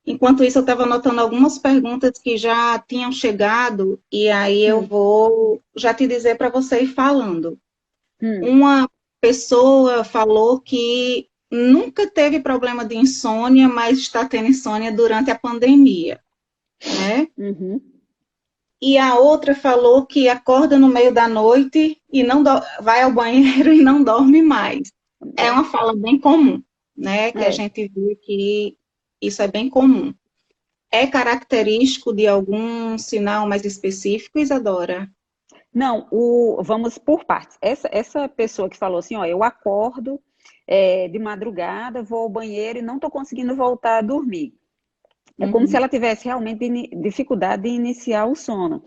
Enquanto isso, eu estava anotando algumas perguntas que já tinham chegado, e aí eu Hum, vou já te dizer para você ir falando. hum, Uma pessoa falou que nunca teve problema de insônia, mas está tendo insônia durante a pandemia, né? uhum, E a outra falou que acorda no meio da noite e vai ao banheiro e não dorme mais. É é, uma fala bem comum, né? Que a é. gente vê que isso é bem comum. É característico de algum sinal mais específico, Isadora? Não, vamos por partes. Essa pessoa que falou assim, ó, eu acordo de madrugada, vou ao banheiro e não estou conseguindo voltar a dormir. É como se Uhum. ela tivesse realmente dificuldade de iniciar o sono.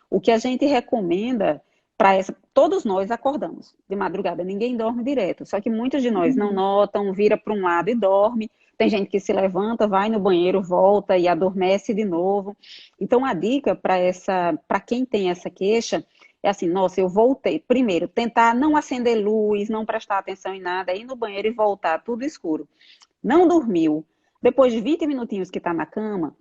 O que a gente recomenda para essa, todos nós acordamos de madrugada, ninguém dorme direto, só que muitos de nós não Uhum. notam, vira para um lado e dorme. Tem gente que se levanta, vai no banheiro, volta e adormece de novo. Então a dica para quem tem essa queixa é assim, nossa, eu voltei. Primeiro, tentar não acender luz, não prestar atenção em nada, ir no banheiro e voltar tudo escuro. Não dormiu. Depois de 20 minutinhos que está na cama,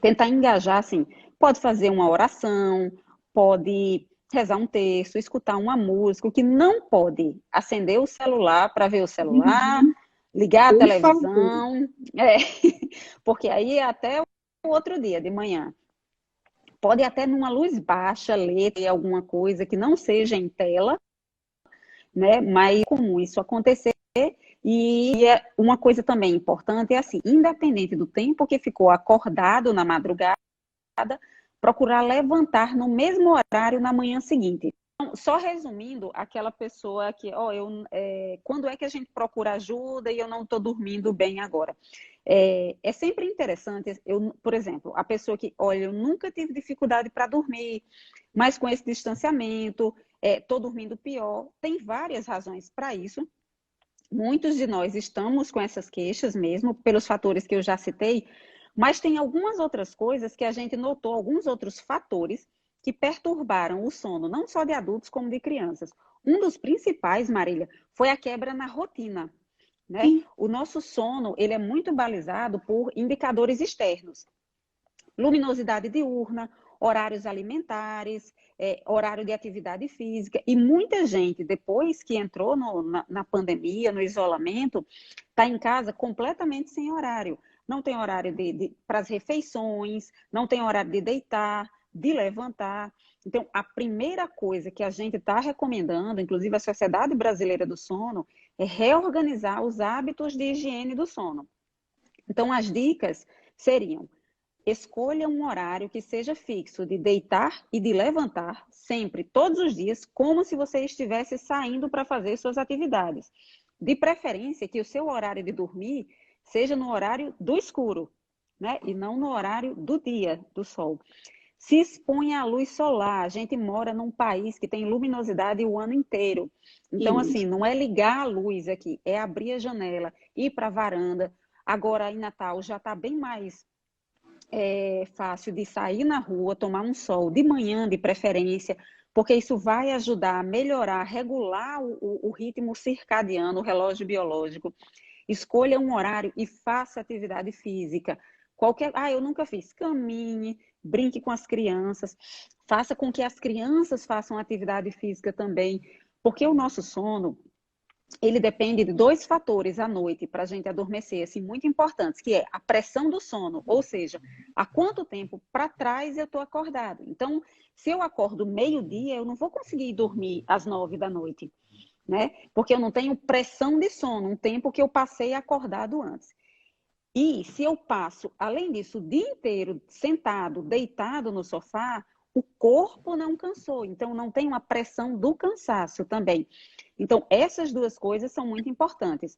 tentar engajar, assim, pode fazer uma oração, pode rezar um texto, escutar uma música, o que não pode acender o celular para ver o celular, Uhum. ligar a Por favor. televisão, é, porque aí é até o outro dia de manhã. Pode até numa luz baixa ler alguma coisa que não seja em tela, né? Mas é comum isso acontecer. E é uma coisa também importante é assim, independente do tempo que ficou acordado na madrugada, procurar levantar no mesmo horário na manhã seguinte. Então, só resumindo, aquela pessoa que, ó, quando é que a gente procura ajuda e eu não estou dormindo bem agora? É sempre interessante, por exemplo, a pessoa que, olha, eu nunca tive dificuldade para dormir, mas com esse distanciamento, estou dormindo pior. Tem várias razões para isso. Muitos de nós estamos com essas queixas mesmo, pelos fatores que eu já citei, mas tem algumas outras coisas que a gente notou, alguns outros fatores que perturbaram o sono, não só de adultos como de crianças. Um dos principais, Marília, foi a quebra na rotina, né? Sim. O nosso sono, ele é muito balizado por indicadores externos. Luminosidade diurna, horários alimentares, horário de atividade física. E muita gente, depois que entrou na pandemia, no isolamento, está em casa completamente sem horário. Não tem horário para as refeições, não tem horário de deitar, de levantar. Então, a primeira coisa que a gente está recomendando, inclusive a Sociedade Brasileira do Sono, é reorganizar os hábitos de higiene do sono. Então, as dicas seriam: escolha um horário que seja fixo de deitar e de levantar, sempre, todos os dias, como se você estivesse saindo para fazer suas atividades. De preferência, que o seu horário de dormir seja no horário do escuro, né? E não no horário do dia, do sol. Se exponha à luz solar. A gente mora num país que tem luminosidade o ano inteiro. Então, assim, Isso. não é ligar a luz aqui, é abrir a janela, ir para a varanda. Agora, em Natal, já está bem mais fácil de sair na rua, tomar um sol de manhã, de preferência, porque isso vai ajudar a melhorar, regular o ritmo circadiano, o relógio biológico. Escolha um horário e faça atividade física. Eu nunca fiz. Caminhe, brinque com as crianças, faça com que as crianças façam atividade física também, porque o nosso sono, ele depende de dois fatores à noite para a gente adormecer, assim, muito importantes, que é a pressão do sono, ou seja, há quanto tempo para trás eu estou acordado. Então, se eu acordo meio-dia, eu não vou conseguir dormir às 9 da noite, né? Porque eu não tenho pressão de sono, um tempo que eu passei acordado antes. E se eu passo, além disso, o dia inteiro sentado, deitado no sofá, o corpo não cansou, então não tem uma pressão do cansaço também. Então, essas duas coisas são muito importantes.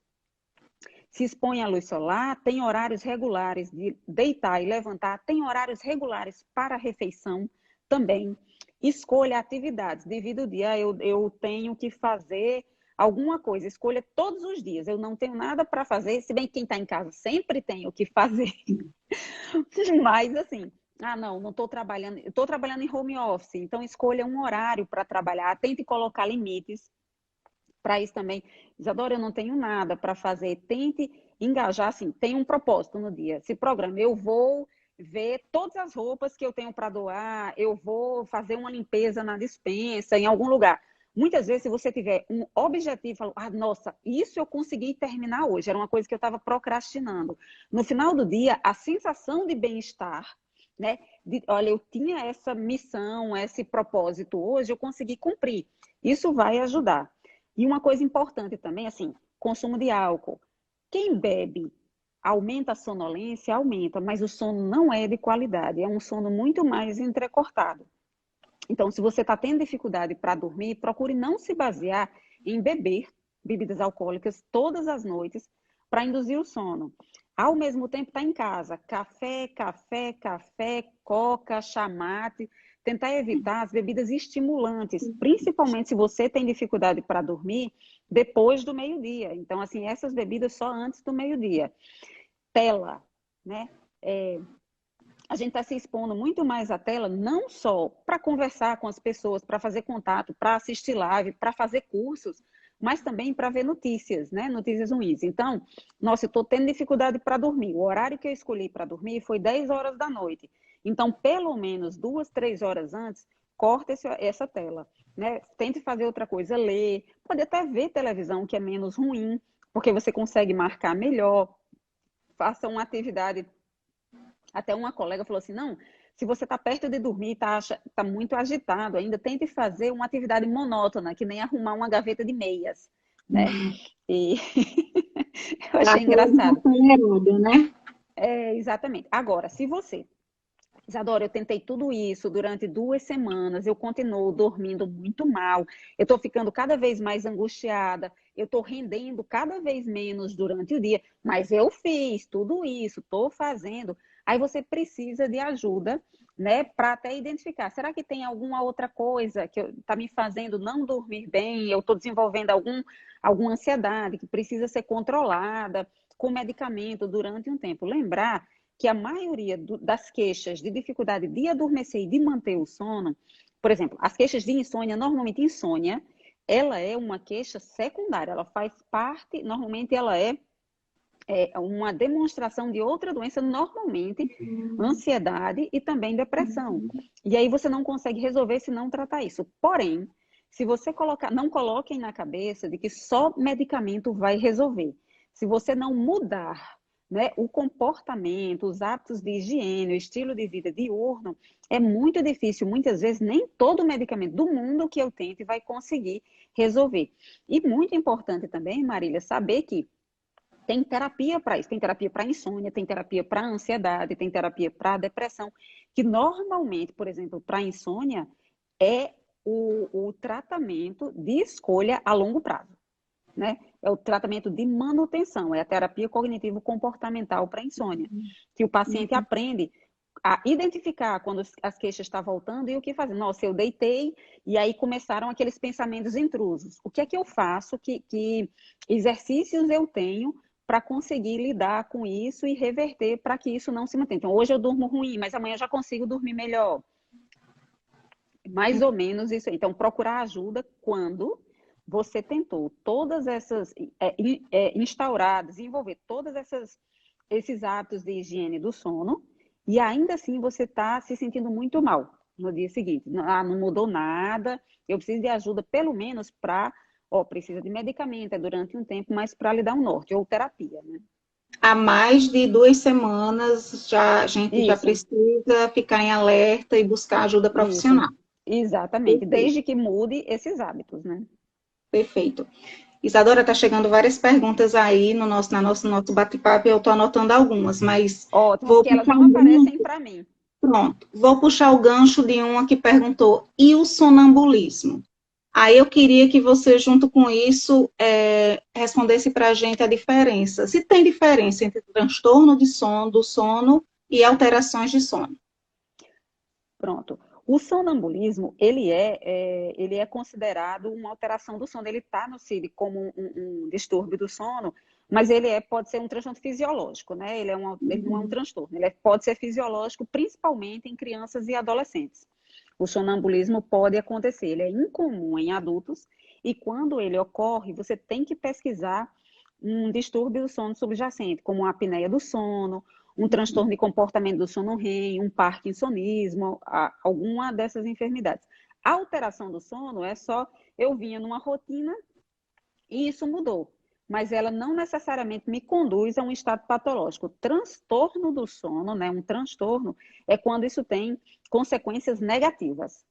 Se expõe à luz solar, tem horários regulares de deitar e levantar, tem horários regulares para a refeição também. Escolha atividades. Devido ao dia, eu tenho que fazer alguma coisa. Escolha todos os dias. Eu não tenho nada para fazer, se bem que quem está em casa sempre tem o que fazer. Mas, assim, não estou trabalhando. Estou trabalhando em home office, então escolha um horário para trabalhar. Tente colocar limites para isso também. Isadora, eu não tenho nada para fazer. Tente engajar, assim, tem um propósito no dia. Se programa, eu vou ver todas as roupas que eu tenho para doar, eu vou fazer uma limpeza na despensa, em algum lugar. Muitas vezes, se você tiver um objetivo, fala, ah, nossa, isso eu consegui terminar hoje, era uma coisa que eu estava procrastinando. No final do dia, a sensação de bem-estar, né? Olha, eu tinha essa missão, esse propósito hoje, eu consegui cumprir. Isso vai ajudar. E uma coisa importante também, assim, consumo de álcool. Quem bebe aumenta a sonolência, aumenta, mas o sono não é de qualidade, é um sono muito mais entrecortado. Então, se você está tendo dificuldade para dormir, procure não se basear em beber bebidas alcoólicas todas as noites para induzir o sono. Ao mesmo tempo, está em casa, café, café, café, coca, chamate. Tentar evitar as bebidas estimulantes, principalmente se você tem dificuldade para dormir depois do meio-dia. Então, assim, essas bebidas só antes do meio-dia. Tela, né? A gente está se expondo muito mais à tela, não só para conversar com as pessoas, para fazer contato, para assistir live, para fazer cursos, mas também para ver notícias, né? Notícias ruins. Então, nossa, eu estou tendo dificuldade para dormir. O horário que eu escolhi para dormir foi 10 horas da noite. Então, pelo menos 2, 3 horas antes, corta essa tela, né? Tente fazer outra coisa, ler, pode até ver televisão, que é menos ruim, porque você consegue marcar melhor. Faça uma atividade. Até uma colega falou assim, não, se você está perto de dormir, está muito agitado ainda, tente fazer uma atividade monótona, que nem arrumar uma gaveta de meias, né? E eu Dá achei aquele engraçado. acelerado, né? Exatamente. Agora, se você Isadora, eu tentei tudo isso durante 2 semanas, eu continuo dormindo muito mal, eu estou ficando cada vez mais angustiada, eu estou rendendo cada vez menos durante o dia, mas eu fiz tudo isso, estou fazendo. Aí você precisa de ajuda, né, para até identificar, será que tem alguma outra coisa que está me fazendo não dormir bem, eu estou desenvolvendo alguma ansiedade que precisa ser controlada com medicamento durante um tempo. Lembrar que a maioria das queixas de dificuldade de adormecer e de manter o sono, por exemplo, as queixas de insônia, normalmente insônia, ela é uma queixa secundária, ela faz parte, normalmente ela é uma demonstração de outra doença, normalmente ansiedade e também depressão. E aí você não consegue resolver se não tratar isso. Porém, se você não coloquem na cabeça de que só medicamento vai resolver. Se você não mudar, né, o comportamento, os hábitos de higiene, o estilo de vida diurno, é muito difícil. Muitas vezes, nem todo medicamento do mundo que eu tente vai conseguir resolver. E muito importante também, Marília, saber que tem terapia para isso, tem terapia para insônia, tem terapia para ansiedade, tem terapia para depressão, que normalmente, por exemplo, para insônia, é o tratamento de escolha a longo prazo, né? É o tratamento de manutenção, é a terapia cognitivo-comportamental para insônia, que o paciente aprende a identificar quando as queixas estão voltando e o que fazer. Nossa, eu deitei e aí começaram aqueles pensamentos intrusos. O que é que eu faço? Que exercícios eu tenho para conseguir lidar com isso e reverter para que isso não se mantenha? Então, hoje eu durmo ruim, mas amanhã eu já consigo dormir melhor. Mais ou menos isso aí. Então, procurar ajuda quando você tentou todas essas, instaurar, desenvolver esses hábitos de higiene do sono, e ainda assim você está se sentindo muito mal no dia seguinte. Não mudou nada, eu preciso de ajuda pelo menos para, precisa de medicamento, durante um tempo, mas para lhe dar um norte, ou terapia, né? Há mais de 2 semanas a gente já Isso, precisa ficar em alerta e buscar ajuda isso, profissional. exatamente, Perfeito. desde que mude esses hábitos, né? Perfeito. Isadora, está chegando várias perguntas aí no nosso bate-papo, eu estou anotando algumas, mas Ótimo, vou porque elas puxar não o gancho. aparecem para mim. Pronto, vou puxar o gancho de uma que perguntou, e o sonambulismo? Aí eu queria que você, junto com isso, respondesse para a gente a diferença. Se tem diferença entre transtorno de sono, do sono e alterações de sono. Pronto. O sonambulismo, ele é considerado uma alteração do sono. Ele está no CID como um distúrbio do sono, mas pode ser um transtorno fisiológico, né? Ele não é um transtorno, pode ser fisiológico, principalmente em crianças e adolescentes. O sonambulismo pode acontecer, ele é incomum em adultos, e quando ele ocorre, você tem que pesquisar um distúrbio do sono subjacente, como uma apneia do sono, um transtorno de comportamento do sono REM, um parkinsonismo, alguma dessas enfermidades. A alteração do sono é só, eu vinha numa rotina e isso mudou, mas ela não necessariamente me conduz a um estado patológico. O transtorno do sono, né, um transtorno, é quando isso tem consequências negativas.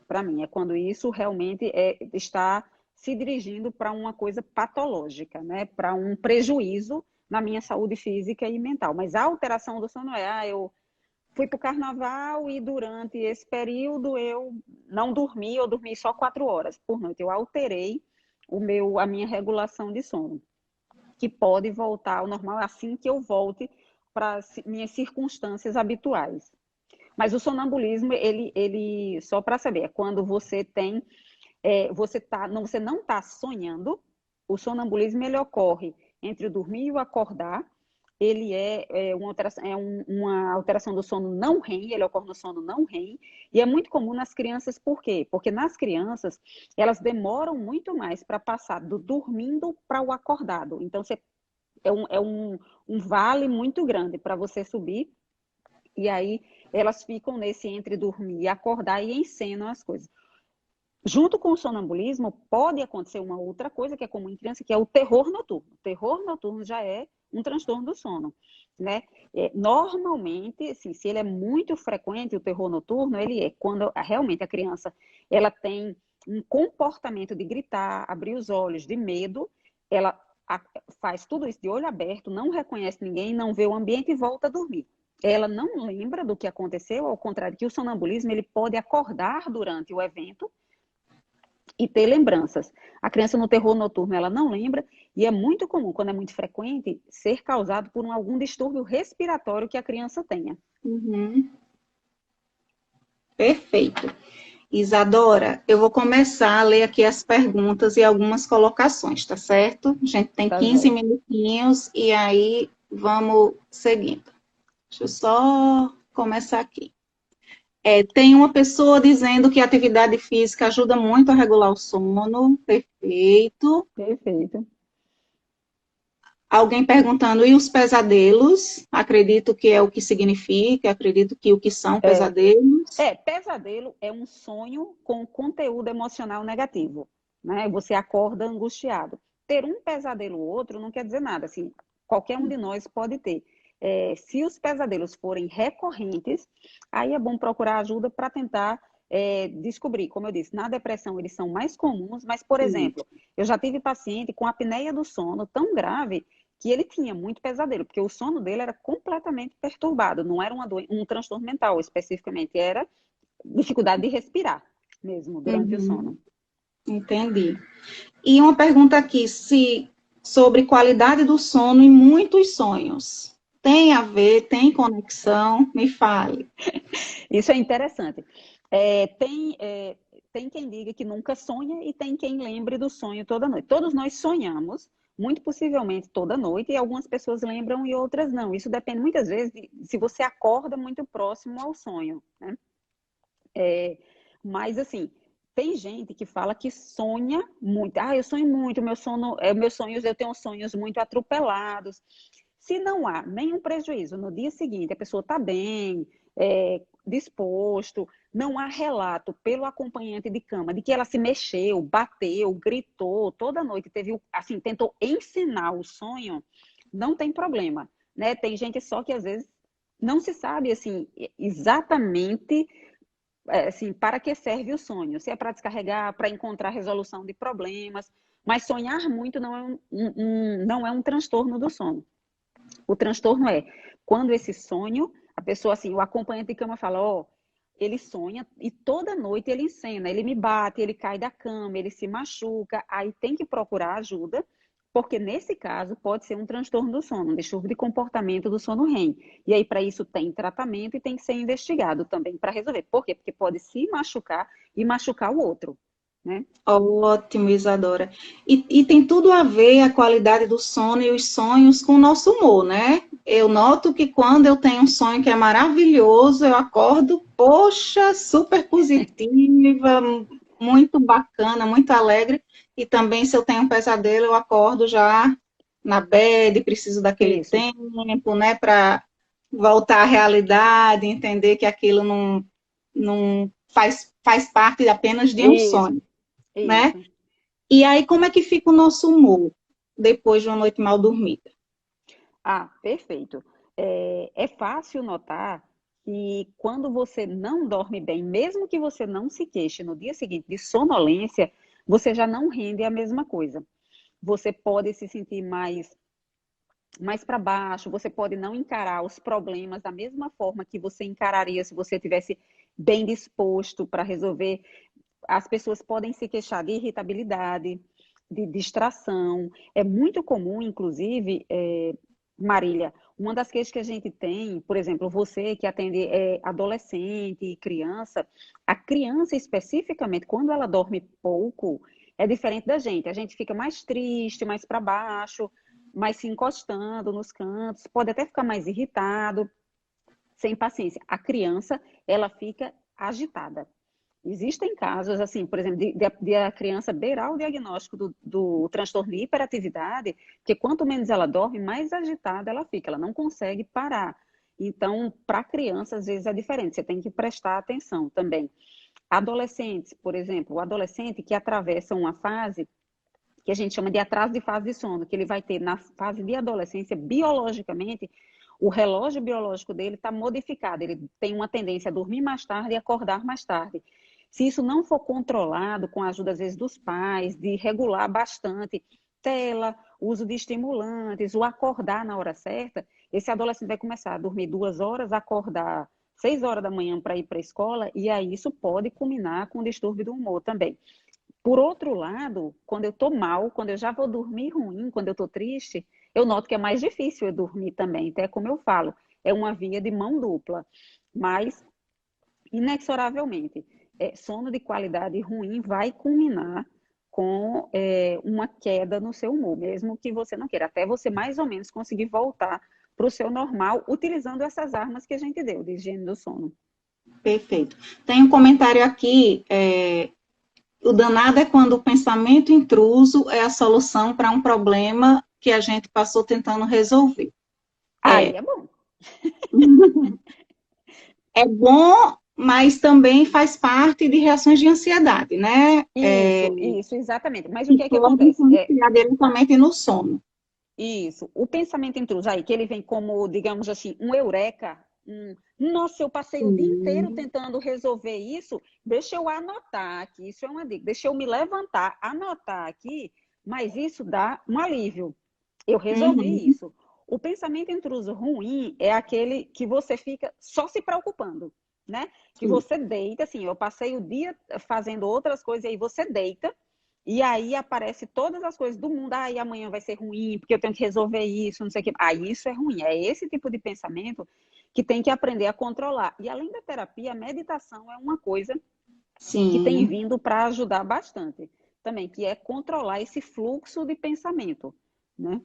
Para mim, é quando isso realmente está se dirigindo para uma coisa patológica, né, para um prejuízo na minha saúde física e mental. Mas a alteração do sono eu fui para o carnaval e durante esse período eu não dormi, eu dormi só 4 horas por noite. Eu alterei a minha regulação de sono, que pode voltar ao normal assim que eu volte para minhas circunstâncias habituais. Mas o sonambulismo, ele só para saber, é quando você tem, você não está sonhando. O sonambulismo ele ocorre entre o dormir e o acordar. Ele uma alteração do sono não REM, ele ocorre no sono não REM, e é muito comum nas crianças, por quê? Porque nas crianças, elas demoram muito mais para passar do dormindo para o acordado. Então, um vale muito grande para você subir, e aí elas ficam nesse entre dormir e acordar e encenam as coisas. Junto com o sonambulismo, pode acontecer uma outra coisa que é comum em criança, que é o terror noturno. O terror noturno já é um transtorno do sono, né? Normalmente, assim, se ele é muito frequente, o terror noturno, ele é quando realmente a criança ela tem um comportamento de gritar, abrir os olhos, de medo, ela faz tudo isso de olho aberto, não reconhece ninguém, não vê o ambiente e volta a dormir. Ela não lembra do que aconteceu, ao contrário que o sonambulismo, ele pode acordar durante o evento e ter lembranças. A criança no terror noturno, ela não lembra, e é muito comum, quando é muito frequente, ser causado por algum distúrbio respiratório que a criança tenha. Uhum. Perfeito. Isadora, eu vou começar a ler aqui as perguntas e algumas colocações, tá certo? A gente tem 15 minutinhos e aí vamos seguindo. Deixa eu só começar aqui. Tem uma pessoa dizendo que a atividade física ajuda muito a regular o sono. Perfeito. Perfeito. Alguém perguntando, e os pesadelos? Acredito que é o que significa, acredito que o que são pesadelos. Pesadelo é um sonho com conteúdo emocional negativo, né? Você acorda angustiado. Ter um pesadelo ou outro não quer dizer nada, assim, qualquer um de nós pode ter. Se os pesadelos forem recorrentes, aí é bom procurar ajuda para tentar descobrir. Como eu disse, na depressão eles são mais comuns, mas, por exemplo, eu já tive paciente com apneia do sono tão grave que ele tinha muito pesadelo, porque o sono dele era completamente perturbado, não era um transtorno mental especificamente, era dificuldade de respirar mesmo durante o sono. Entendi. E uma pergunta aqui, sobre qualidade do sono e muitos sonhos. Tem a ver, tem conexão? Me fale. Isso é interessante. Tem quem diga que nunca sonha e tem quem lembre do sonho toda noite. Todos nós sonhamos, muito possivelmente toda noite, e algumas pessoas lembram e outras não. Isso depende muitas vezes de se você acorda muito próximo ao sonho, né? Mas assim, tem gente que fala que sonha muito. Eu sonho muito, meus sonhos, eu tenho sonhos muito atropelados. Se não há nenhum prejuízo, no dia seguinte a pessoa está bem, disposto, não há relato pelo acompanhante de cama de que ela se mexeu, bateu, gritou, toda noite tentou ensinar o sonho, não tem problema, né? Tem gente só que às vezes não se sabe assim exatamente assim, para que serve o sonho, se é para descarregar, para encontrar resolução de problemas, mas sonhar muito não é um transtorno do sono. O transtorno é quando esse sonho, a pessoa assim, o acompanhante de cama fala, ele sonha e toda noite ele encena, ele me bate, ele cai da cama, ele se machuca, aí tem que procurar ajuda, porque nesse caso pode ser um transtorno do sono, um distúrbio de comportamento do sono REM. E aí para isso tem tratamento e tem que ser investigado também para resolver. Por quê? Porque pode se machucar e machucar o outro, né? Ótimo, Isadora. E tem tudo a ver a qualidade do sono e os sonhos com o nosso humor, né? Eu noto que quando eu tenho um sonho que é maravilhoso, eu acordo, poxa, super positiva, muito bacana, muito alegre. E também, se eu tenho um pesadelo, eu acordo já na bed, preciso daquele Isso, tempo, né, para voltar à realidade, entender que aquilo não faz parte apenas de um isso, sonho, né? isso. E aí, como é que fica o nosso humor depois de uma noite mal dormida? Ah, perfeito. É fácil notar que quando você não dorme bem, mesmo que você não se queixe no dia seguinte de sonolência, você já não rende a mesma coisa. Você pode se sentir mais para baixo, você pode não encarar os problemas da mesma forma que você encararia se você tivesse bem disposto para resolver. As pessoas podem se queixar de irritabilidade, de distração. É muito comum, inclusive, Marília, uma das queixas que a gente tem, por exemplo, você que atende adolescente e criança, a criança especificamente, quando ela dorme pouco, é diferente da gente. A gente fica mais triste, mais para baixo, mais se encostando nos cantos, pode até ficar mais irritado, sem paciência. A criança, ela fica agitada. Existem casos, assim, por exemplo, de a criança beirar o diagnóstico do transtorno de hiperatividade, porque quanto menos ela dorme, mais agitada ela fica, ela não consegue parar. Então, para a criança, às vezes é diferente, você tem que prestar atenção também. Adolescentes, por exemplo, o adolescente que atravessa uma fase que a gente chama de atraso de fase de sono, que ele vai ter na fase de adolescência, biologicamente, o relógio biológico dele está modificado, ele tem uma tendência a dormir mais tarde e acordar mais tarde. Se isso não for controlado, com a ajuda, às vezes, dos pais, de regular bastante tela, uso de estimulantes, o acordar na hora certa, esse adolescente vai começar a dormir 2 horas, acordar 6 horas da manhã para ir para a escola, e aí isso pode culminar com distúrbio do humor também. Por outro lado, quando eu estou mal, quando eu já vou dormir ruim, quando eu estou triste, eu noto que é mais difícil eu dormir também. Então, é como eu falo, é uma via de mão dupla. Mas, inexoravelmente, sono de qualidade ruim vai culminar com uma queda no seu humor, mesmo que você não queira, até você mais ou menos conseguir voltar para o seu normal, utilizando essas armas que a gente deu de higiene do sono. Perfeito. Tem um comentário aqui, o danado é quando o pensamento intruso é a solução para um problema que a gente passou tentando resolver. Aí É, é bom. é bom, mas também faz parte de reações de ansiedade, né? Isso, exatamente. Mas o Que que é que pode acontece? influenciar diretamente no sono. Isso. O pensamento intruso aí, que ele vem como, digamos assim, um eureka. Nossa, eu passei o dia inteiro Sim. tentando resolver isso. Deixa eu anotar aqui. Isso é uma dica. Deixa eu me levantar, anotar aqui, mas isso dá um alívio. Eu resolvi Uhum. isso. O pensamento intruso ruim é aquele que você fica só se preocupando, né? Que Sim. você deita, assim, eu passei o dia fazendo outras coisas, e aí você deita e aí aparece todas as coisas do mundo. Aí amanhã vai ser ruim, porque eu tenho que resolver isso, não sei o quê. Aí isso é ruim. É esse tipo de pensamento que tem que aprender a controlar. E além da terapia, a meditação é uma coisa que tem Sim. vindo para ajudar bastante também, que é controlar esse fluxo de pensamento, né?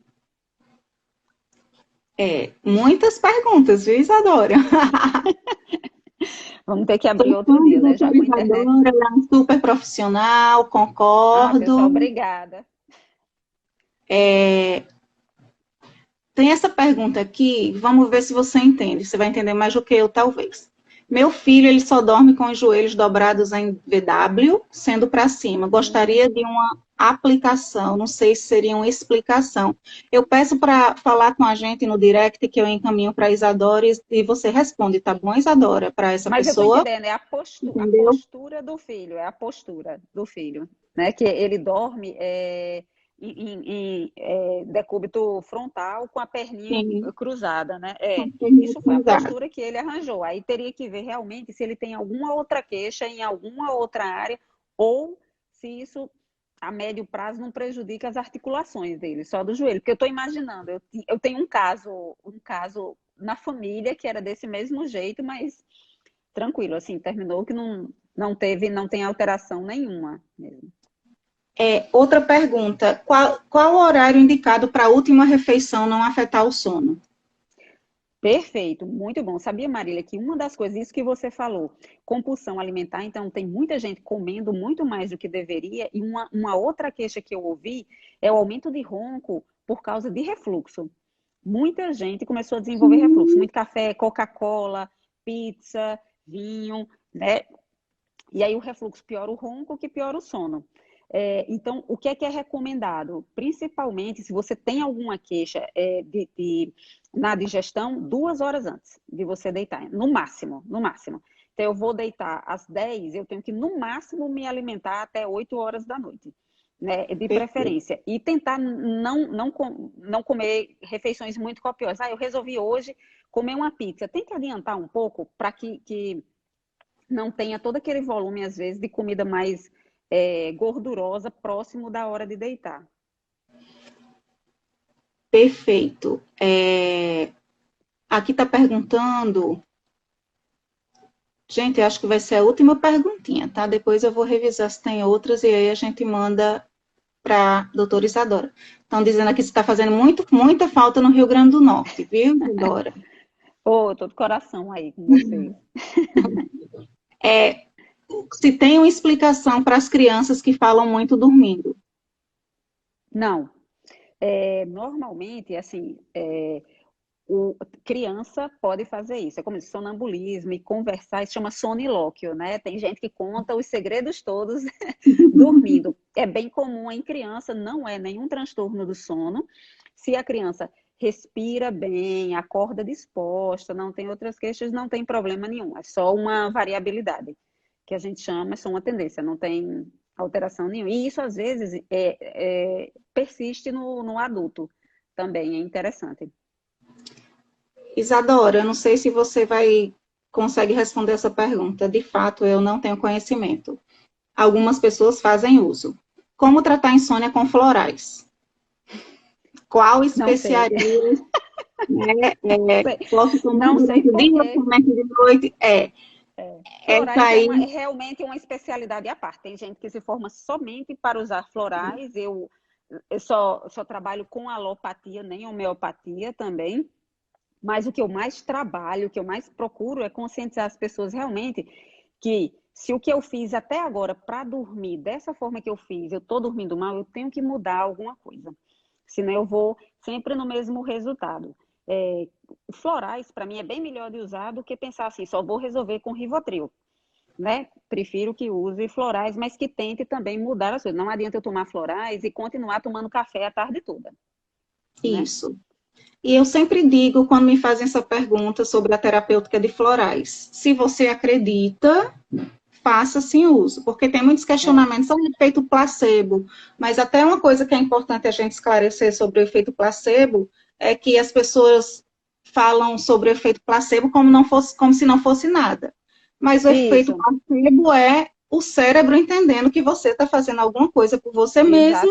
Muitas perguntas, viu, Isadora? Vamos ter que Sou abrir outro fã de dia, né? Já doutora com a internet. Isadora, ela é um super profissional, Ah, pessoal, concordo. obrigada. É, tem essa pergunta aqui, vamos ver se você entende, você vai entender mais do que eu, talvez. Meu filho, ele só dorme com os joelhos dobrados em VW, sendo para cima. Gostaria de uma aplicação, não sei se seria uma explicação. Eu peço para falar com a gente no direct que eu encaminho para a Isadora e você responde, tá bom, Isadora, para essa Mas eu estou pessoa? entendendo, é a Entendeu? postura do filho, é a postura do filho, né? Que ele dorme em decúbito frontal com a perninha Sim, cruzada, né? Isso foi a exato. postura que ele arranjou. Aí teria que ver realmente se ele tem alguma outra queixa em alguma outra área ou se isso a médio prazo não prejudica as articulações dele, só do joelho. Porque eu estou imaginando, eu tenho um caso na família que era desse mesmo jeito, mas tranquilo, assim, terminou que não tem alteração nenhuma mesmo. Outra pergunta, qual o horário indicado para a última refeição não afetar o sono? Perfeito, muito bom. Sabia, Marília, que uma das coisas, isso que você falou, compulsão alimentar, então tem muita gente comendo muito mais do que deveria, e uma outra queixa que eu ouvi é o aumento de ronco por causa de refluxo. Muita gente começou a desenvolver refluxo, muito café, Coca-Cola, pizza, vinho, né? E aí o refluxo piora o ronco, que piora o sono. Então, o que é recomendado? Principalmente se você tem alguma queixa na digestão, 2 horas antes de você deitar, no máximo, no máximo. Então, eu vou deitar às 10, eu tenho que, no máximo, me alimentar até 8 horas da noite, né? De preferência. E tentar não comer refeições muito copiosas. Eu resolvi hoje comer uma pizza. Tem que adiantar um pouco para que não tenha todo aquele volume, às vezes, de comida mais gordurosa próximo da hora de deitar. Perfeito. Aqui está perguntando. Gente, eu acho que vai ser a última perguntinha, tá? Depois eu vou revisar se tem outras e aí a gente manda para a doutora Isadora. Estão dizendo aqui que você está fazendo muita falta no Rio Grande do Norte, viu, Isadora? Tô de coração aí com vocês. Se tem uma explicação para as crianças que falam muito dormindo. Não. Normalmente, assim, criança pode fazer isso. É como se sonambulismo e conversar, isso chama sonilóquio, né? Tem gente que conta os segredos todos dormindo. É bem comum em criança, não é nenhum transtorno do sono. Se a criança respira bem, acorda disposta, não tem outras queixas, não tem problema nenhum. É só uma variabilidade, que a gente chama, é só uma tendência, não tem alteração nenhuma. E isso, às vezes, persiste no adulto também, é interessante. Isadora, eu não sei se você consegue responder essa pergunta. De fato, eu não tenho conhecimento. Algumas pessoas fazem uso. Como tratar insônia com florais? Qual especiaria? Posso tomar não sei de dia, tomar de noite? Florais é realmente uma especialidade à parte. Tem gente que se forma somente para usar florais. Eu só trabalho com alopatia, nem homeopatia também. Mas o que eu mais trabalho, o que eu mais procuro é conscientizar as pessoas realmente que se o que eu fiz até agora para dormir dessa forma que eu fiz, eu estou dormindo mal, eu tenho que mudar alguma coisa. Senão eu vou sempre no mesmo resultado. Florais, para mim, é bem melhor de usar do que pensar assim, só vou resolver com Rivotril, né? Prefiro que use florais, mas que tente também mudar as coisas. Não adianta eu tomar florais e continuar tomando café a tarde toda. Isso. Né? E eu sempre digo, quando me fazem essa pergunta sobre a terapêutica de florais, se você acredita, faça sim uso, porque tem muitos questionamentos sobre o efeito placebo, mas até uma coisa que é importante a gente esclarecer sobre o efeito placebo é que as pessoas falam sobre o efeito placebo como se não fosse nada. Mas o efeito placebo é o cérebro entendendo que você está fazendo alguma coisa por você mesmo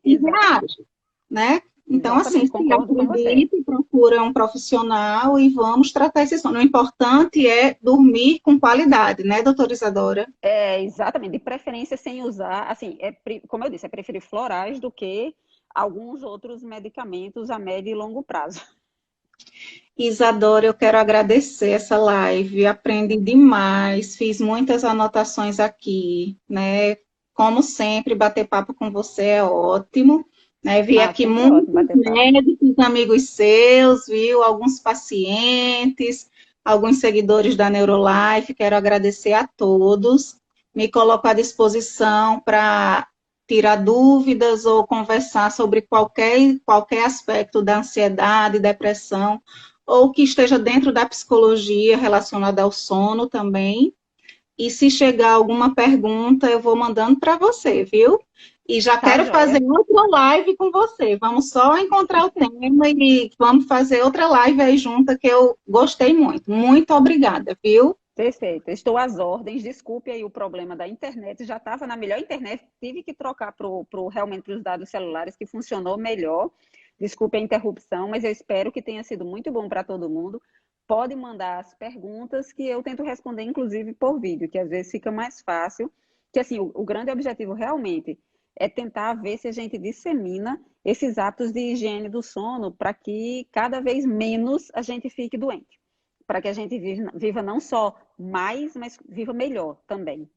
e reage, né? Então, assim, se acredite, procura um profissional e vamos tratar esse sono. O importante é dormir com qualidade, né, doutora Isadora? Exatamente. De preferência sem usar, assim, como eu disse, é preferir florais do que alguns outros medicamentos a médio e longo prazo. Isadora, eu quero agradecer essa live, aprendi demais, fiz muitas anotações aqui, né? Como sempre, bater papo com você é ótimo. Né, vi aqui muitos médicos, amigos seus, viu? Alguns pacientes, alguns seguidores da Neurolife, quero agradecer a todos. Me coloco à disposição para tirar dúvidas ou conversar sobre qualquer aspecto da ansiedade, depressão, ou que esteja dentro da psicologia relacionada ao sono também. E se chegar alguma pergunta, eu vou mandando para você, viu? E já quero fazer outra live com você. Vamos só encontrar o tema e vamos fazer outra live aí junta, que eu gostei muito. Muito obrigada, viu? Perfeito. Estou às ordens. Desculpe aí o problema da internet. Já estava na melhor internet. Tive que trocar realmente para os dados celulares, que funcionou melhor. Desculpe a interrupção, mas eu espero que tenha sido muito bom para todo mundo. Pode mandar as perguntas que eu tento responder, inclusive, por vídeo, que às vezes fica mais fácil. Que, assim, o grande objetivo realmente é tentar ver se a gente dissemina esses hábitos de higiene do sono para que cada vez menos a gente fique doente. Para que a gente viva não só mais, mas viva melhor também.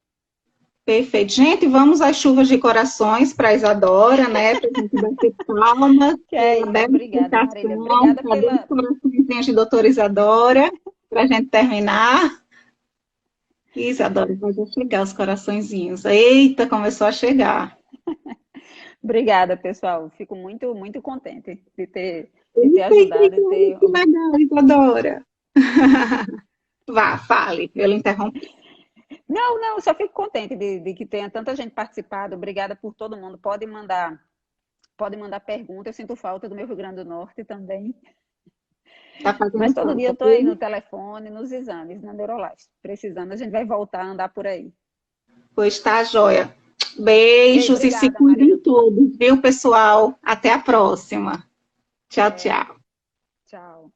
Perfeito. Gente, vamos às chuvas de corações para a Isadora, né? Para a gente bater palmas. Que é isso, Bela obrigada, Marília. explicação. Obrigada Cadê os pela. coraçõezinhos de doutora Isadora? Para a gente terminar. Isadora, vai já chegar os coraçõezinhos. Eita, começou a chegar. Obrigada, pessoal. Fico muito, muito contente de ter Eita, ajudado, de ter. que legal, Isadora. Vá, fale, eu lhe interrompi. Não, não, só fico contente de que tenha tanta gente participado. Obrigada por todo mundo. Pode mandar pergunta. Eu sinto falta do meu Rio Grande do Norte também. Tá fazendo Mas todo dia eu falta, estou aí no telefone, nos exames, na Neurolife. Precisando, a gente vai voltar a andar por aí. pois tá, joia. Ei, Beijos e se obrigada, cuidem Marília. todos, viu, pessoal? Até a próxima. Tchau, tchau. Tchau.